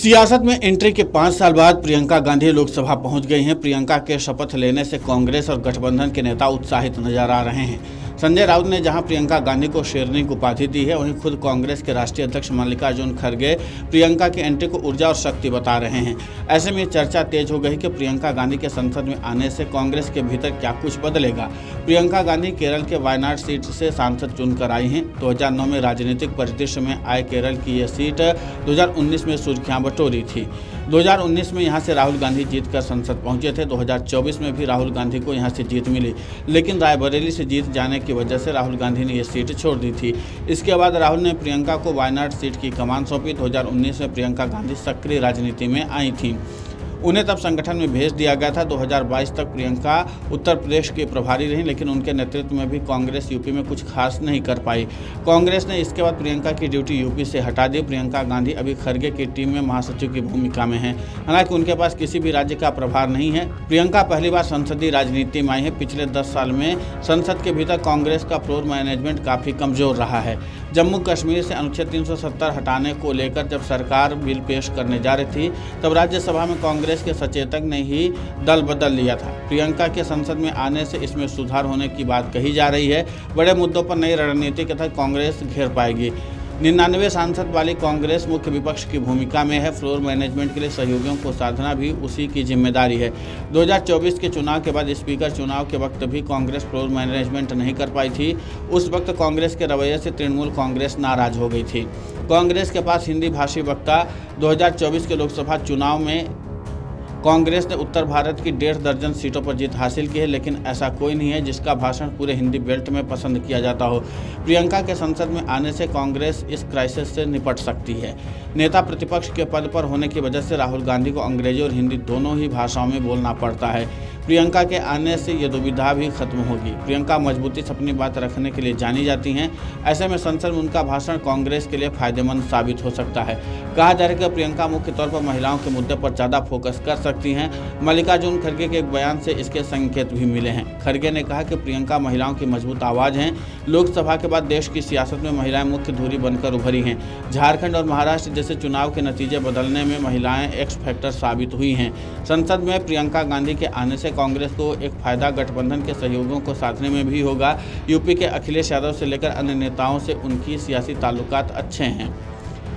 सियासत में एंट्री के 5 साल बाद प्रियंका गांधी लोकसभा पहुंच गई हैं। प्रियंका के शपथ लेने से कांग्रेस और गठबंधन के नेता उत्साहित नजर आ रहे हैं। संजय राउत ने जहां प्रियंका गांधी को शेरनी की उपाधि दी है, वहीं खुद कांग्रेस के राष्ट्रीय अध्यक्ष मल्लिकार्जुन खड़गे प्रियंका की एंट्री को ऊर्जा और शक्ति बता रहे हैं। ऐसे में चर्चा तेज हो गई कि प्रियंका गांधी के संसद में आने से कांग्रेस के भीतर क्या कुछ बदलेगा। प्रियंका गांधी केरल के वायनाड सीट से सांसद चुनकर आई हैं। 2009 में राजनीतिक परिदृश्य में आए केरल की यह सीट 2019 में सुर्खियां बटोरी थी। 2019 में यहां से राहुल गांधी जीतकर संसद पहुंचे थे। 2024 में भी राहुल गांधी को यहां से जीत मिली, लेकिन रायबरेली से जीत जाने की वजह से राहुल गांधी ने यह सीट छोड़ दी थी। इसके बाद राहुल ने प्रियंका को वायनाड सीट की कमान सौंपी। 2019 में प्रियंका गांधी सक्रिय राजनीति में आई थी। उन्हें तब संगठन में भेज दिया गया था। 2022 तक प्रियंका उत्तर प्रदेश के प्रभारी रहीं, लेकिन उनके नेतृत्व में भी कांग्रेस यूपी में कुछ खास नहीं कर पाई। कांग्रेस ने इसके बाद प्रियंका की ड्यूटी यूपी से हटा दी। प्रियंका गांधी अभी खड़गे की टीम में महासचिव की भूमिका में हैं। हालांकि उनके पास किसी भी राज्य का प्रभार नहीं है। प्रियंका पहली बार संसदीय राजनीति में आई है। पिछले 10 साल में संसद के भीतर कांग्रेस का फ्लोर मैनेजमेंट काफी कमजोर रहा है। जम्मू कश्मीर से अनुच्छेद 370 हटाने को लेकर जब सरकार बिल पेश करने जा रही थी, तब राज्यसभा में कांग्रेस के सचेतक ने ही दल बदल लिया था। प्रियंका के संसद में आने से इसमें सुधार होने की बात कही जा रही है। बड़े मुद्दों पर नई रणनीति के तहत कांग्रेस घेर पाएगी। 99 सांसद वाली कांग्रेस मुख्य विपक्ष की भूमिका में है। फ्लोर मैनेजमेंट के लिए सहयोगियों को साधना भी उसी की जिम्मेदारी है। 2024 के चुनाव के बाद स्पीकर चुनाव के वक्त भी कांग्रेस फ्लोर मैनेजमेंट नहीं कर पाई थी। उस वक्त कांग्रेस के रवैये से तृणमूल कांग्रेस नाराज हो गई थी। कांग्रेस के पास हिंदी भाषी वक्ता 2024 के लोकसभा चुनाव में कांग्रेस ने उत्तर भारत की 1.5 दर्जन सीटों पर जीत हासिल की है, लेकिन ऐसा कोई नहीं है जिसका भाषण पूरे हिंदी बेल्ट में पसंद किया जाता हो। प्रियंका के संसद में आने से कांग्रेस इस क्राइसिस से निपट सकती है। नेता प्रतिपक्ष के पद पर होने की वजह से राहुल गांधी को अंग्रेजी और हिंदी दोनों ही भाषाओं में बोलना पड़ता है। प्रियंका के आने से ये दुविधा भी खत्म होगी। प्रियंका मजबूती से अपनी बात रखने के लिए जानी जाती हैं। ऐसे में संसद में उनका भाषण कांग्रेस के लिए फायदेमंद साबित हो सकता है। कहा जा रहा है कि प्रियंका मुख्य तौर पर महिलाओं के मुद्दे पर ज़्यादा फोकस कर सकती हैं। मल्लिकार्जुन खड़गे के एक बयान से इसके संकेत भी मिले हैं। खड़गे ने कहा कि प्रियंका महिलाओं की मजबूत आवाज़ हैं। लोकसभा के बाद देश की सियासत में महिलाएं मुख्य धुरी बनकर उभरी हैं। झारखंड और महाराष्ट्र जैसे चुनाव के नतीजे बदलने में महिलाएं एक्स फैक्टर साबित हुई हैं। संसद में प्रियंका गांधी के आने से कांग्रेस को एक फायदा गठबंधन के सहयोगियों को साधने में भी होगा। यूपी के अखिलेश यादव से लेकर अन्य नेताओं से उनकी सियासी ताल्लुकात अच्छे हैं।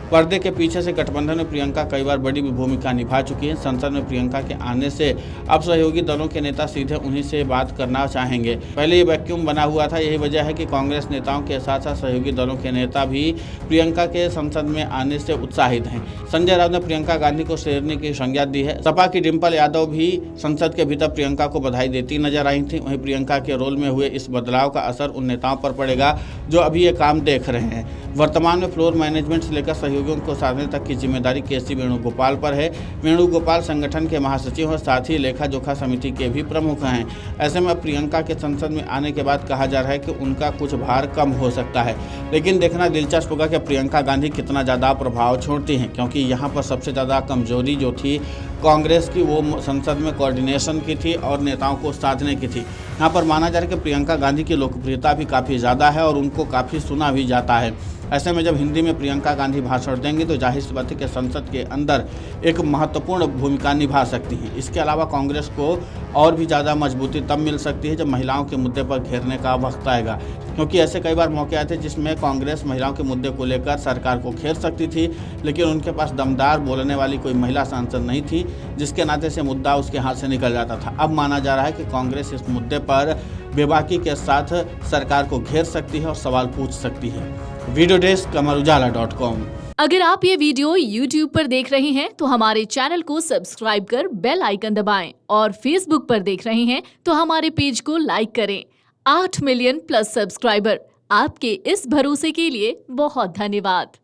पर्दे के पीछे से गठबंधन में प्रियंका कई बार बड़ी भूमिका निभा चुकी हैं। संसद में प्रियंका के आने से अब सहयोगी दलों के नेता सीधे उन्हीं से बात करना चाहेंगे। पहले ये वैक्यूम बना हुआ था। यही वजह है कि कांग्रेस नेताओं के साथ साथ सहयोगी दलों के नेता भी प्रियंका के संसद में आने से उत्साहित हैं। संजय राउत ने प्रियंका गांधी को शेरनी की संज्ञा दी है। सपा की डिम्पल यादव भी संसद के भीतर प्रियंका को बधाई देती नजर आई थी। वहीं प्रियंका के रोल में हुए इस बदलाव का असर उन नेताओं पर पड़ेगा जो अभी ये काम देख रहे हैं। वर्तमान में फ्लोर मैनेजमेंट से लेकर सहयोगियों को साधने तक की जिम्मेदारी केसी वेणुगोपाल पर है। वेणुगोपाल संगठन के महासचिव और साथ ही लेखा जोखा समिति के भी प्रमुख हैं। ऐसे में प्रियंका के संसद में आने के बाद कहा जा रहा है कि उनका कुछ भार कम हो सकता है, लेकिन देखना दिलचस्प होगा कि प्रियंका गांधी कितना ज़्यादा प्रभाव छोड़ती हैं, क्योंकि यहाँ पर सबसे ज़्यादा कमजोरी जो थी कांग्रेस की वो संसद में कोऑर्डिनेशन की थी और नेताओं को साधने की थी। यहाँ पर माना जा रहा है कि प्रियंका गांधी की लोकप्रियता भी काफ़ी ज़्यादा है और उनको काफ़ी सुना भी जाता है। ऐसे में जब हिंदी में प्रियंका गांधी भाषण देंगी तो जाहिर सी बात है कि संसद के अंदर एक महत्वपूर्ण भूमिका निभा सकती हैं। इसके अलावा कांग्रेस को और भी ज़्यादा मजबूती तब मिल सकती है जब महिलाओं के मुद्दे पर घेरने का वक्त आएगा, क्योंकि ऐसे कई बार मौके आए थे जिसमें कांग्रेस महिलाओं के मुद्दे को लेकर सरकार को घेर सकती थी, लेकिन उनके पास दमदार बोलने वाली कोई महिला सांसद नहीं थी, जिसके नाते से मुद्दा उसके हाथ से निकल जाता था। अब माना जा रहा है कि कांग्रेस इस मुद्दे पर बेबाकी के साथ सरकार को घेर सकती है और सवाल पूछ सकती है। Video desk amarujala.com। अगर आप ये वीडियो YouTube पर देख रहे हैं तो हमारे चैनल को सब्सक्राइब कर बेल आइकन दबाएं और Facebook पर देख रहे हैं तो हमारे पेज को लाइक करें। 8 मिलियन प्लस सब्सक्राइबर, आपके इस भरोसे के लिए बहुत धन्यवाद।